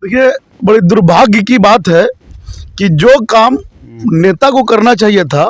देखिए, बड़ी दुर्भाग्य की बात है कि जो काम नेता को करना चाहिए था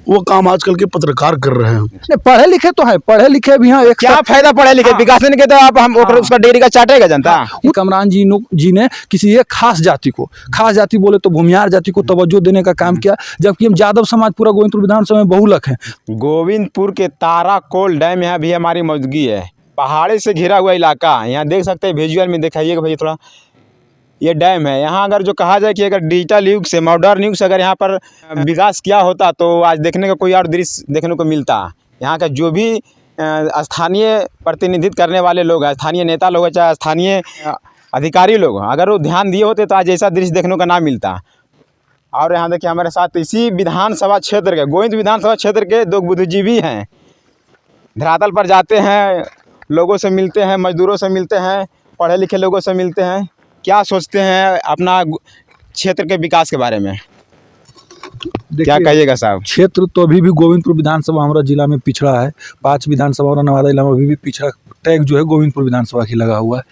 वो काम आजकल के पत्रकार कर रहे हैं। नहीं, पढ़े लिखे तो है, पढ़े लिखे भी हैं। एक क्या फायदा पढ़े लिखे, विकास नहीं किया तो आप हम उसका डेरी का चाटेगा जनता। कमरान जी ने किसी एक खास जाति को, खास जाति बोले तो भूमियार जाति को तवज्जो देने का काम किया, जबकि हम यादव समाज पूरा गोविंदपुर विधानसभा में बहुलक है। गोविंदपुर के ताराकोल डैम यहाँ भी हमारी मौजूदगी है। पहाड़ी से घिरा हुआ इलाका, यहाँ देख सकते हैं, विजुअल में दिखाइएगा भैया थोड़ा। ये डैम है यहाँ, अगर जो कहा जाए कि अगर डिजिटल युग से, मॉडर्न युग से अगर यहाँ पर विकास किया होता तो आज देखने का कोई और दृश्य देखने को मिलता। यहाँ का जो भी स्थानीय प्रतिनिधित्व करने वाले लोग हैं, स्थानीय नेता लोग हैं, चाहे स्थानीय अधिकारी लोग, अगर वो ध्यान दिए होते तो आज ऐसा दृश्य देखने को ना मिलता। और यहाँ देखिए हमारे साथ इसी विधानसभा क्षेत्र के, गोविंद विधानसभा क्षेत्र के दो बुद्धिजीवी हैं। धरातल पर जाते हैं, लोगों से मिलते हैं, मजदूरों से मिलते हैं, पढ़े लिखे लोगों से मिलते हैं। क्या सोचते हैं अपना क्षेत्र के विकास के बारे में, क्या कहिएगा साहब? क्षेत्र तो अभी भी गोविंदपुर विधानसभा हमारा जिला में पिछड़ा है। 5 विधानसभा और नवादा जिला में अभी भी पिछड़ा टैग जो है गोविंदपुर विधानसभा की लगा हुआ है।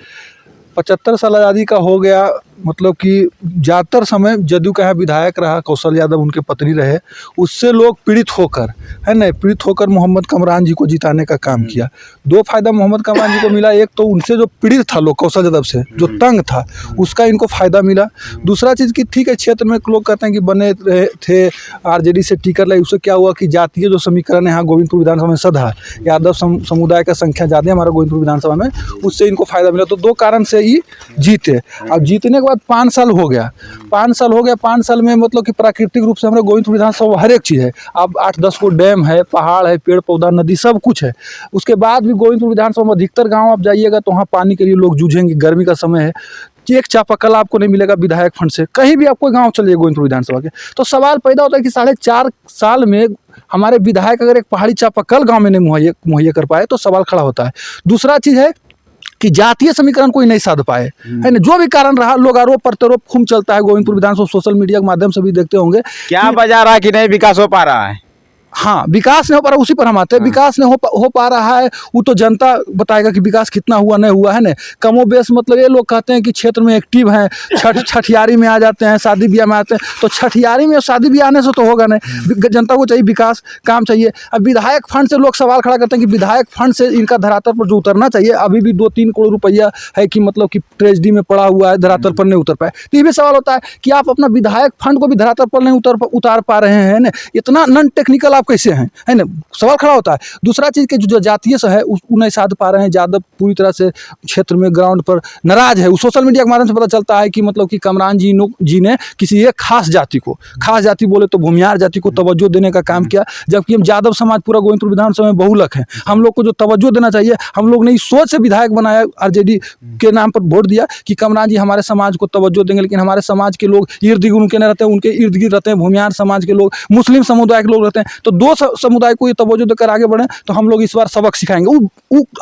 75 साल आज़ादी का हो गया, मतलब कि ज़्यादातर समय जदयू का यहाँ विधायक रहा, कौशल यादव उनके पत्नी रहे, उससे लोग पीड़ित होकर, है ना, पीड़ित होकर मोहम्मद कमरान जी को जिताने का काम किया। 2 फायदा मोहम्मद कमरान जी को मिला, एक तो उनसे जो पीड़ित था लोग कौशल यादव से, जो तंग था, उसका इनको फ़ायदा मिला। दूसरा चीज़ कि ठीक है, क्षेत्र में लोग कहते हैं कि बने रहे थे आरजेडी से टिकट लाई, उससे क्या हुआ कि जातीय जो समीकरण है यहाँ गोविंदपुर विधानसभा में सधा, यादव समुदाय का संख्या ज़्यादा है हमारा गोविंदपुर विधानसभा में, उससे इनको फ़ायदा मिला। तो 2 कारण से ही जीते। अब जीतने के बाद 5 साल हो गया, 5 साल में मतलब कि प्राकृतिक रूप से हमारे गोविंदपुर विधानसभा हर एक चीज़ है। अब 8-10 को डैम है, पहाड़ है, पेड़ पौधा, नदी, सब कुछ है। उसके बाद भी गोविंदपुर विधानसभा में अधिकतर गांव आप जाइएगा तो वहाँ पानी के लिए लोग जूझेंगे। गर्मी का समय है, एक चापाकल आपको नहीं मिलेगा विधायक फंड से। कहीं भी आपको गाँव चलिए गोविंदपुर विधानसभा के, तो सवाल पैदा होता है कि 4.5 साल में हमारे विधायक अगर एक पहाड़ी चापाकल गाँव में नहीं मुहैया कर पाए तो सवाल खड़ा होता है। दूसरा चीज़ है कि जातीय समीकरण कोई नहीं साध पाए, है ना, जो भी कारण रहा, लोग आरोप प्रत्यारोप खूब चलता है गोविंदपुर विधानसभा, सोशल मीडिया के माध्यम से भी देखते होंगे। क्या वजह रहा कि नहीं विकास हो पा रहा है? हाँ, विकास नहीं हो पा रहा, उसी पर हम आते हैं। विकास नहीं हो पा रहा है, वो तो जनता बताएगा कि विकास कितना हुआ नहीं हुआ, है ना। कमो बेस मतलब ये लोग कहते हैं कि क्षेत्र में एक्टिव हैं, छठियारी में आ जाते हैं, शादी ब्याह में आते हैं, तो छठियारी में और शादी ब्याह आने से तो होगा नहीं। जनता को चाहिए विकास, काम चाहिए। अब विधायक फंड से लोग सवाल खड़ा करते हैं कि विधायक फंड से इनका धरातल पर जो उतरना चाहिए, अभी भी 2-3 करोड़ रुपया है कि मतलब कि ट्रेजडी में पड़ा हुआ है, धरातल पर नहीं उतर पाए। तो ये भी सवाल होता है कि आप अपना विधायक फंड को भी धरातल पर नहीं उतार पा रहे हैं ना, इतना नॉन टेक्निकल कैसे हैं, है ना, सवाल खड़ा होता है। दूसरा चीज़ के जो जातीय से है उसको नहीं साध पा रहे हैं। यादव पूरी तरह से क्षेत्र में ग्राउंड पर नाराज है। सोशल मीडिया के माध्यम से पता चलता है कि मतलब कि कमरान जी ने किसी एक खास जाति को, खास जाति बोले तो भूमियार जाति को तवज्जो देने का काम किया, जबकि हम यादव समाज पूरा गोविंदपुर विधानसभा में बहुलक है। हम लोग को जो तवज्जो देना चाहिए, हम लोग ने इस सोच से विधायक बनाया, आरजेडी के नाम पर वोट दिया कि कमरान जी हमारे समाज को तवज्जो देंगे। लेकिन हमारे समाज के लोग इर्द गिर्द उनके नहीं रहते हैं, उनके इर्द गिर्द रहते हैं भूमियार समाज के लोग, मुस्लिम समुदाय के लोग रहते हैं। तो 2 समुदाय को ये तवज्जो देकर आगे बढ़े तो हम लोग इस बार सबक सिखाएंगे।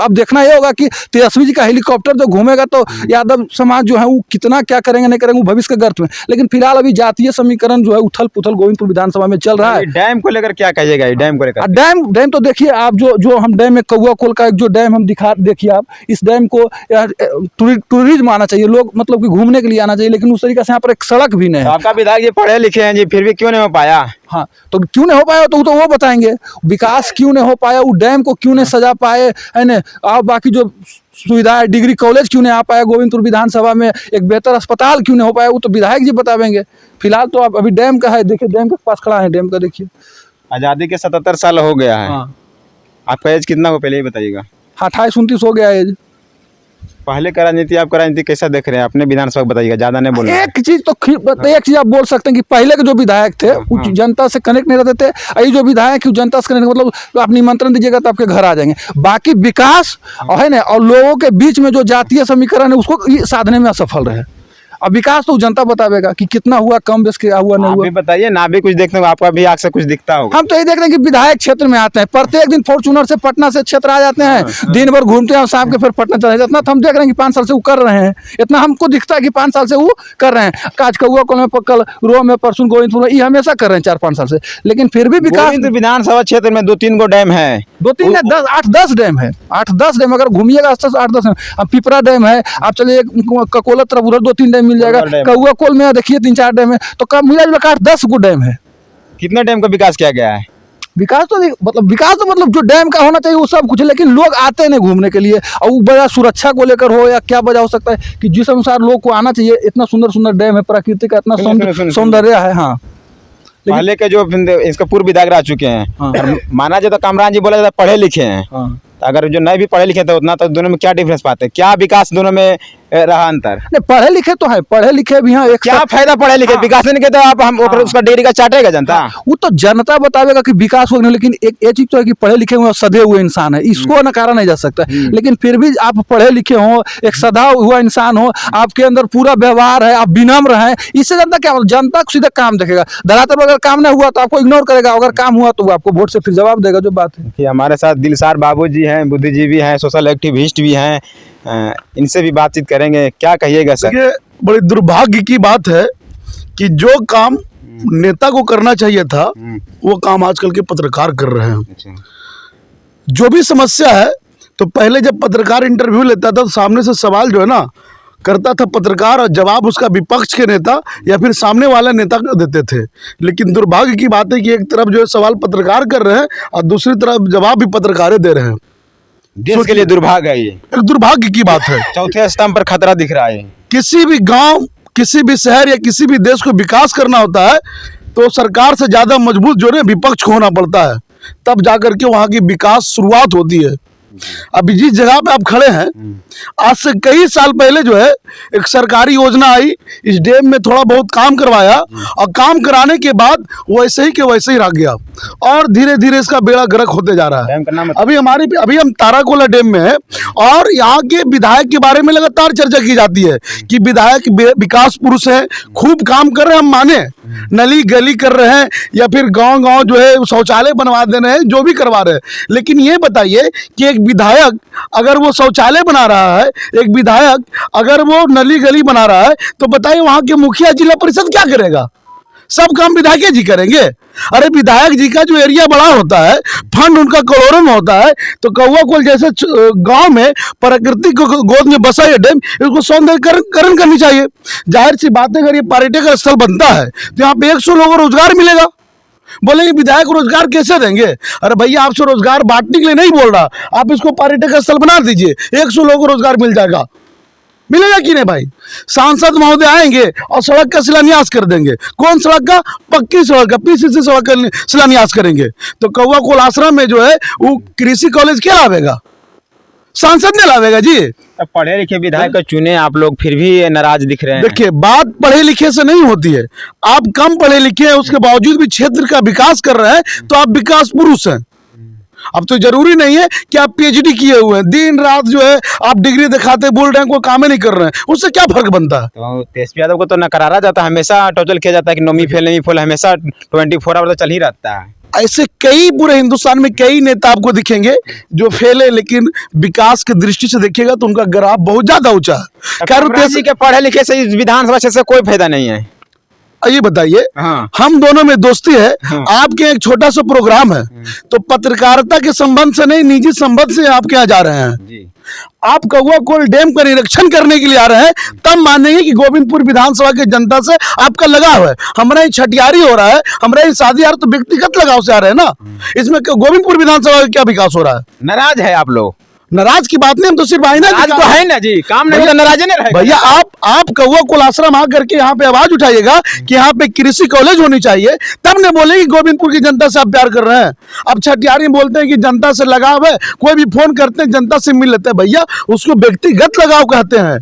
अब देखना ये होगा कि तेजस्वी जी का हेलीकॉप्टर जो घूमेगा तो यादव समाज जो है वो कितना क्या करेंगे नहीं करेंगे, वो भविष्य के गर्त में। लेकिन फिलहाल अभी जातीय समीकरण जो है उथल पुथल गोविंदपुर विधानसभा में चल रहा है। डैम को लेकर क्या कहिएगा? डैम को लेकर डैम तो देखिए आप, जो हम डैम में कौआ कोल का एक जो डैम हम देखिए आप, इस डैम को टूरिज्म आना चाहिए, लोग मतलब कि घूमने के लिए आना चाहिए, लेकिन उस तरीके से यहाँ पर एक सड़क भी नहीं है। आपका विधायक जी पढ़े लिखे हैं जी, फिर भी क्यों नहीं हो पाया? हाँ, तो क्यों नहीं हो पाया तो वो बताएंगे। विकास क्यों नहीं हो पाया, वो डैम को क्यों नहीं सजा पाए, है ना, और बाकी जो सुविधा है, डिग्री कॉलेज क्यों नहीं आ पाया गोविंदपुर विधानसभा में, एक बेहतर अस्पताल क्यों नहीं हो पाया, वो तो विधायक जी बतावेंगे। फिलहाल तो आप अभी डैम का है, देखिए डैम के पास खड़ा है, डैम का देखिए। आज़ादी के 77 साल हो गया है। हाँ। आपका एज कितना हो पहले ही बताइएगा? 28-29 हो गया एज। पहले का राजनीति, आपका राजनीति कैसा देख रहे हैं? अपने विधानसभा बताइएगा, ज्यादा नहीं बोलना। एक चीज आप बोल सकते हैं कि पहले के जो विधायक थे वो जनता से कनेक्ट नहीं रहते थे। ये जो विधायक जनता से कनेक्ट, मतलब आप निमंत्रण दीजिएगा तो आपके घर आ जाएंगे। बाकी विकास है ना, और लोगों के बीच में जो जातीय समीकरण है उसको साधने में असफल रहे। अब विकास तो जनता बतावेगा कि कितना हुआ, कम बेस क्या हुआ नहीं हुआ। भी बताइए ना, भी कुछ देखने को आपका भी आग से कुछ दिखता होगा। हम तो ये देख रहे हैं कि विधायक क्षेत्र में आते हैं, प्रत्येक दिन फॉर्चूनर से पटना से क्षेत्र आ जाते हैं, दिन भर घूमते हैं और शाम के फिर पटना चले जाते हैं। इतना तो हम देख रहे हैं कि 5 साल से वो कर रहे हैं, इतना हमको दिखता है कि 5 साल से वो कर रहे हैं। काज कौआ कोल में, कल रो में, परसों गोविंदपुर में, ये हमेशा कर रहे हैं 4-5 साल से। लेकिन फिर भी विकास, विधानसभा क्षेत्र में 2-3 गो डैम है, 2-3 नहीं 8-10 डैम है, 8-10 डैम अगर घूमिएगा 8-10 डैम। अब पिपरा डैम है, आप चलिए ककोला तरफ उधर 2-3 डैम मिल जाएगा। डैम। कौआ कोल में देखिए 3-4 डैम है, तो कम मिला जुला काट 10 गो डैम है। कितने डैम का विकास किया गया है? विकास तो विकास तो मतलब जो डैम का होना चाहिए वो सब कुछ है, लेकिन लोग आते नहीं घूमने के लिए, और वो वजह सुरक्षा को लेकर हो या क्या वजह हो सकता है कि जिस अनुसार लोग को आना चाहिए। इतना सुंदर सुंदर डैम है, प्रकृति का इतना सुनो। सौंदर्य है। हाँ, पहले के जो इसका पूर्व विधायक रह चुके हैं, हाँ। और माना जाए तो कामरान जी बोला जाता है पढ़े लिखे हैं, हाँ। तो अगर जो नहीं भी पढ़े लिखे तो उतना, तो दोनों में क्या डिफरेंस पाते हैं? क्या विकास दोनों में रहा अंतर? नहीं, पढ़े लिखे तो है, पढ़े लिखे भी हैं। एक क्या फायदा पढ़े लिखे? हाँ। विकास नहीं किया तो आप हम उसका डेरी का चाटेगा जनता। वो तो जनता बतावेगा कि विकास हो, लेकिन एक चीज तो है कि पढ़े लिखे हुए सधे हुए इंसान है, इसको नकारा नहीं जा सकता। लेकिन फिर भी आप पढ़े लिखे हो, एक सधा हुआ इंसान हो, आपके अंदर पूरा व्यवहार है, आप विनम्र हैं, इससे जनता क्या, जनता सीधा काम देखेगा। धरातल पर अगर काम नहीं हुआ तो आपको इग्नोर करेगा, अगर काम हुआ तो वो आपको वोट से फिर जवाब देगा। जो बात है कि हमारे साथ दिलसार बाबू जी हैं, बुद्धिजीवी हैं, सोशल एक्टिविस्ट भी हैं, इनसे भी बातचीत करेंगे। क्या कहिएगा सर? देखिए, बड़ी दुर्भाग्य की बात है कि जो काम नेता को करना चाहिए था वो काम आजकल के पत्रकार कर रहे हैं। जो भी समस्या है, तो पहले जब पत्रकार इंटरव्यू लेता था तो सामने से सवाल जो है ना करता था पत्रकार, और जवाब उसका विपक्ष के नेता या फिर सामने वाला नेता को देते थे। लेकिन दुर्भाग्य की बात है कि एक तरफ जो है सवाल पत्रकार कर रहे हैं और दूसरी तरफ जवाब भी पत्रकारें दे रहे हैं। देश के लिए दुर्भाग्य है ये, एक दुर्भाग्य की बात है। चौथे स्तंभ पर खतरा दिख रहा है। किसी भी गांव, किसी भी शहर या किसी भी देश को विकास करना होता है तो सरकार से ज़्यादा मजबूत जो है विपक्ष को होना पड़ता है, तब जाकर के वहाँ की विकास शुरुआत होती है। अभी जिस जगह पे आप खड़े हैं, आज से कई साल पहले जो है एक सरकारी योजना आई, इस डैम में थोड़ा बहुत काम करवाया, और काम कराने के बाद वैसे ही के वैसे ही रह गया, और धीरे धीरे इसका बेड़ा गर्क होते जा रहा है। डैम का नाम अभी हम ताराकोला डैम में है, और यहाँ के विधायक के बारे में लगातार चर्चा की जाती है कि विधायक विकास पुरुष है, खूब काम कर रहे हैं, हम माने, नली गली कर रहे हैं या फिर गांव गांव जो है शौचालय बनवा दे रहे हैं, जो भी करवा रहे हैं। लेकिन ये बताइए कि एक विधायक अगर वो शौचालय बना रहा है, एक विधायक अगर वो नली गली बना रहा है, तो बताइए वहां के मुखिया जिला परिषद क्या करेगा? सब काम विधायक जी करेंगे। अरे विधायक जी का जो एरिया बड़ा होता है, फंड उनका करोड़ों में होता है, तो कौआ कोल जैसे गांव में प्रकृति को गोद में बसा ये डैम, इसको सौंदर्यकरण करनी चाहिए। जाहिर सी बात है, अगर ये पर्यटक स्थल बनता है तो यहाँ पे 100 लोगों को रोजगार मिलेगा। बोलेंगे विधायक रोजगार कैसे देंगे? अरे भैया, आपसे रोजगार बांटने के लिए नहीं बोल रहा, आप इसको पर्यटक स्थल बना दीजिए, 100 लोगों को रोजगार मिल जाएगा। मिलेगा कि नहीं भाई? सांसद महोदय आएंगे और सड़क का शिलान्यास कर देंगे। कौन सड़क का? पक्की सड़क का, पीसीसी सड़क का शिलान्यास करेंगे। तो कौआ कोल आश्रम में जो है वो कृषि कॉलेज क्या लावेगा? सांसद ने लावेगा जी। पढ़े लिखे विधायक को चुने आप लोग, फिर भी नाराज दिख रहे हैं। देखिए, बात पढ़े लिखे से नहीं होती है। आप कम पढ़े लिखे हैं, उसके बावजूद भी क्षेत्र का विकास कर रहे हैं, तो आप विकास पुरुष हैं। अब तो जरूरी नहीं है कि आप पीएचडी किए हुए हैं, दिन रात जो है आप डिग्री दिखाते बोल रहे हैं, कोई काम ही नहीं कर रहे हैं, उससे क्या फर्क बनता है? तो तेजस्वी यादव को तो नकारा जाता है, हमेशा टोचल किया जाता है कि नोमी फेल हमेशा 24 आवर तो चल ही रहता है। ऐसे कई पूरे हिंदुस्तान में कई नेता आपको दिखेंगे जो फेल है, लेकिन विकास की दृष्टि से देखिएगा तो उनका ग्राफ बहुत ज्यादा ऊंचा है। कांग्रेस जी के पढ़े लिखे से इस विधानसभा से कोई फायदा नहीं है। ये बताइए, हाँ। हम दोनों में दोस्ती है, हाँ। आपके एक छोटा सा प्रोग्राम है, तो पत्रकारिता के संबंध से नहीं, निजी संबंध से आपके यहाँ जा रहे हैं जी। आप कौआ कोल डैम का निरीक्षण करने के लिए आ रहे हैं, तब मानेंगे कि गोविंदपुर विधानसभा की जनता से आपका लगाव है। हमारा ये छठियारी हो रहा है, हमारा ये शादी यार तो व्यक्तिगत लगाव से आ रहे हैं ना, इसमें गोविंदपुर विधानसभा का क्या विकास हो रहा है? नाराज है आप लोग? नाराज की बात नहीं, हम तो सिर्फ आईना आज तो है ना जी, काम नहीं तो नाराज नहीं रहेगा। भैया, आप कौआ कोल आश्रम आ करके यहाँ पे आवाज उठाइएगा कि यहाँ पे कृषि कॉलेज होनी चाहिए, तब ने बोले कि गोविंदपुर की जनता से आप प्यार कर रहे हैं। अब छठियारी बोलते हैं कि जनता से लगाव है, कोई भी फोन करते हैं जनता से मिल लेते हैं। भैया, उसको व्यक्तिगत लगाव कहते हैं।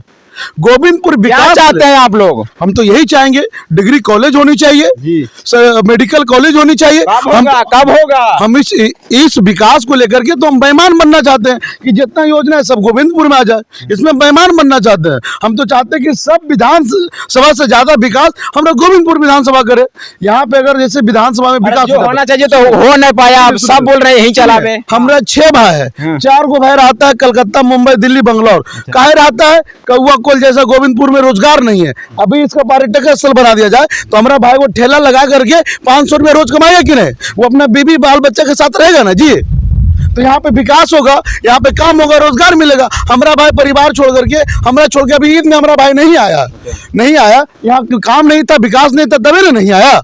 गोविंदपुर विकास चाहते हैं आप लोग? हम तो यही चाहेंगे, डिग्री कॉलेज होनी चाहिए जी, मेडिकल कॉलेज होनी चाहिए। कब होगा? हम इस विकास को लेकर के तो हम बेईमान बनना चाहते हैं कि जितना योजना है सब गोविंदपुर में आ जाए, इसमें बेईमान बनना चाहते हैं। हम तो चाहते हैं कि सब विधानसभा से ज्यादा विकास हमारा गोविंदपुर विधानसभा करे। यहाँ पे अगर जैसे विधानसभा में विकास होना चाहिए तो हो नहीं पाया, आप सब बोल रहे हैं यही चलावे। हमारा 6 भाई है, 4 को भाई रहता है कलकत्ता, मुंबई, दिल्ली, बंगलौर। काहे रहता है? कौआ कोल जैसा गोविंदपुर में रोजगार नहीं है। अभी इसका पर्यटक स्थल बना दिया जाए तो हमारा भाई वो ठेला लगा करके 500 रुपया रोज कमाएगा कि नहीं? वो अपना बीबी बाल बच्चे के साथ रहेगा ना जी। तो यहाँ पे विकास होगा, यहाँ पे काम होगा, रोजगार मिलेगा। हमारा भाई परिवार छोड़ करके, हमारा छोड़ के अभी ईद में हमारा भाई नहीं आया, नहीं आया। यहाँ काम नहीं था, विकास नहीं था, तभी नहीं आया।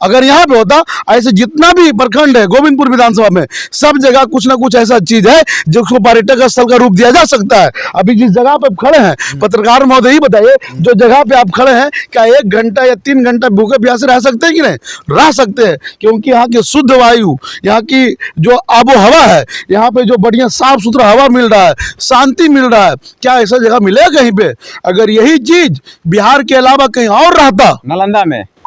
अगर यहाँ पे होता, ऐसे जितना भी प्रखंड है गोविंदपुर विधानसभा में, सब जगह कुछ ना कुछ ऐसा चीज है जिसको पर्यटक स्थल का रूप दिया जा सकता है। अभी जिस जगह पे आप खड़े हैं, पत्रकार महोदय ही बताइए, जो जगह पे आप खड़े हैं, क्या 1 घंटा या 3 घंटा भूखे प्यासे रह सकते हैं कि नहीं? रह सकते हैं, क्योंकि यहाँ की शुद्ध वायु, यहाँ की जो आबो हवा है, यहाँ पे जो बढ़िया साफ सुथरा हवा मिल रहा है, शांति मिल रहा है, क्या ऐसा जगह मिलेगा कहीं पे? अगर यही चीज बिहार के अलावा कहीं और रहता,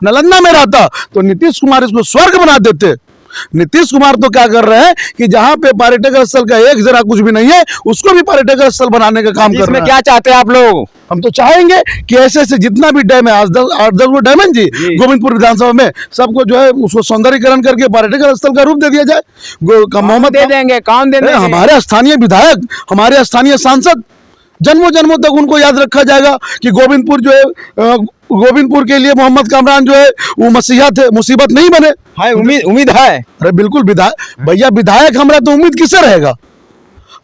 नालंदा में रहता, तो नीतीश कुमार इसको स्वर्ग बना देते। नीतीश कुमार तो क्या कर रहे हैं कि जहां पे पर्यटक स्थल का एक जरा कुछ भी नहीं है, उसको भी पर्यटक स्थल बनाने का काम कर रहे हैं। क्या चाहते हैं आप लोग? हम तो चाहेंगे कि ऐसे ऐसे जितना भी डैम है, 8-10 वो डैम है जी गोविंदपुर विधानसभा में, सबको जो है उसको सौंदर्यीकरण करके पर्यटक स्थल का रूप दे दिया जाए। मोहम्मद दे देंगे, कौन दे देंगे? हमारे स्थानीय विधायक, हमारे स्थानीय सांसद, जन्मों जन्मों तक उनको याद रखा जाएगा कि गोविंदपुर जो है, गोविंदपुर के लिए मोहम्मद कामरान जो है वो मसीहा थे, मुसीबत नहीं बने। हाँ, उम्मीद है। अरे बिल्कुल विधायक भैया, विधायक हमारा तो उम्मीद किससे रहेगा?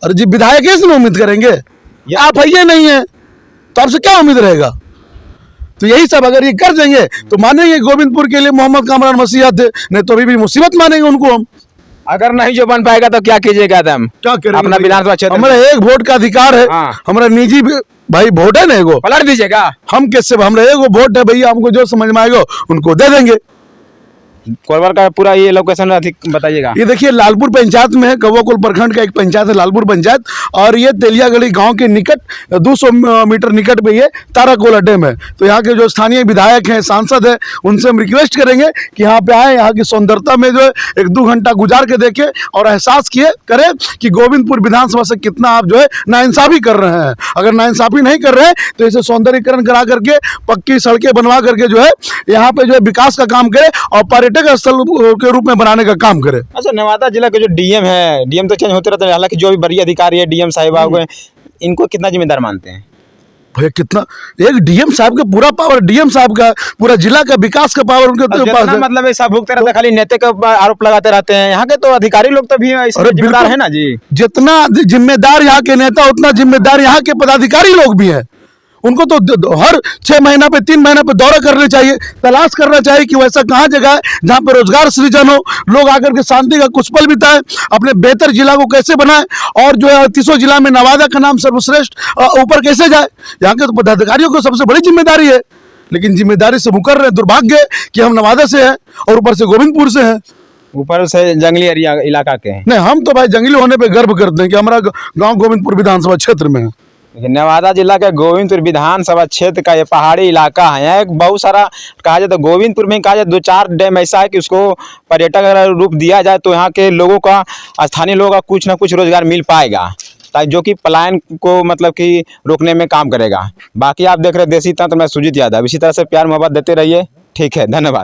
अरे जी विधायक इसमें उम्मीद करेंगे, आप भैया नहीं है तो आपसे क्या उम्मीद रहेगा? तो यही सब अगर ये कर देंगे तो मानेंगे गोविंदपुर के लिए मोहम्मद कामरान मसीहा थे, नहीं तो अभी भी मुसीबत मानेंगे उनको हम। अगर नहीं जो बन पाएगा तो क्या कीजिएगा? क्या करेंगे? अपना विधानसभा क्षेत्र हमारा एक वोट का अधिकार है, हमारा निजी भाई वोट है ना, एगो पलट दीजिएगा। हम कैसे, हमारा एगो वोट है भैया, हमको जो समझ में आएगा उनको दे देंगे। कोरबा का पूरा ये लोकेशन बताइएगा। ये देखिए लालपुर पंचायत में है, कौवाकोल प्रखंड का एक पंचायत है लालपुर पंचायत, और ये तेलियागढ़ी गांव के निकट 200 मीटर निकट पे ये ताराकोला डैम है। तो यहाँ के जो स्थानीय विधायक हैं, सांसद हैं, उनसे हम रिक्वेस्ट करेंगे कि यहाँ पे आए, यहाँ की सुंदरता में जो है 1-2 घंटा गुजार के देखें और एहसास करें कि गोविंदपुर विधानसभा से कितना आप जो है नाइंसाफी कर रहे हैं। अगर नाइंसाफी नहीं कर रहे हैं तो इसे सौंदर्यीकरण करा करके, पक्की सड़कें बनवा करके जो है यहाँ पे जो है विकास का काम करे और पर्यटक स्थल के रूप में बनाने का काम करे। अच्छा, नवादा जिला के जो डीएम है, डीएम तो चेंज होते रहते हैं, हालांकि जो भी बड़ी अधिकारी है डीएम साहिबा हुए, इनको कितना जिम्मेदार मानते हैं? भैया कितना, एक डीएम साहब का पूरा पावर, डीएम साहब का पूरा जिला का विकास का पावर उनके पास है। मतलब ऐसा भूखते रहते, खाली नेता का आरोप लगाते रहते हैं। यहाँ के तो अधिकारी लोग तो भी जिम्मेदार है ना जी। जितना जिम्मेदार यहाँ के नेता, उतना जिम्मेदार यहाँ के पदाधिकारी लोग भी हैं। उनको तो हर 6 महीना पे, 3 महीना पे दौरा करना चाहिए, तलाश करना चाहिए कि वैसा कहाँ जगह है जहाँ पर रोजगार सृजन हो, लोग आकर के शांति का कुछ पल बिताएं, अपने बेहतर जिला को कैसे बनाएं, और जो है 38 जिला में नवादा का नाम सर्वश्रेष्ठ ऊपर कैसे जाए। यहाँ के तो पदाधिकारियों को सबसे बड़ी जिम्मेदारी है, लेकिन जिम्मेदारी से मुकर रहे। दुर्भाग्य कि हम नवादा से हैं और ऊपर से गोविंदपुर से हैं, ऊपर से जंगली एरिया इलाका के हैं। नहीं, हम तो भाई जंगली होने पे गर्व करते हैं कि हमारा गांव गोविंदपुर विधानसभा क्षेत्र में है। नवादा जिला के गोविंदपुर विधानसभा क्षेत्र का ये पहाड़ी इलाका है। यहाँ एक बहुत सारा कहा जाए तो गोविंदपुर में कहा जाए 2-4 डैम ऐसा है कि उसको पर्यटक रूप दिया जाए तो यहाँ के लोगों का, स्थानीय लोगों का कुछ ना कुछ रोजगार मिल पाएगा, ताकि जो कि पलायन को मतलब कि रोकने में काम करेगा। बाकी आप देख रहे देसी तंत्र, मैं सुजीत यादव। इसी तरह से प्यार मोहब्बत देते रहिए। ठीक है, धन्यवाद।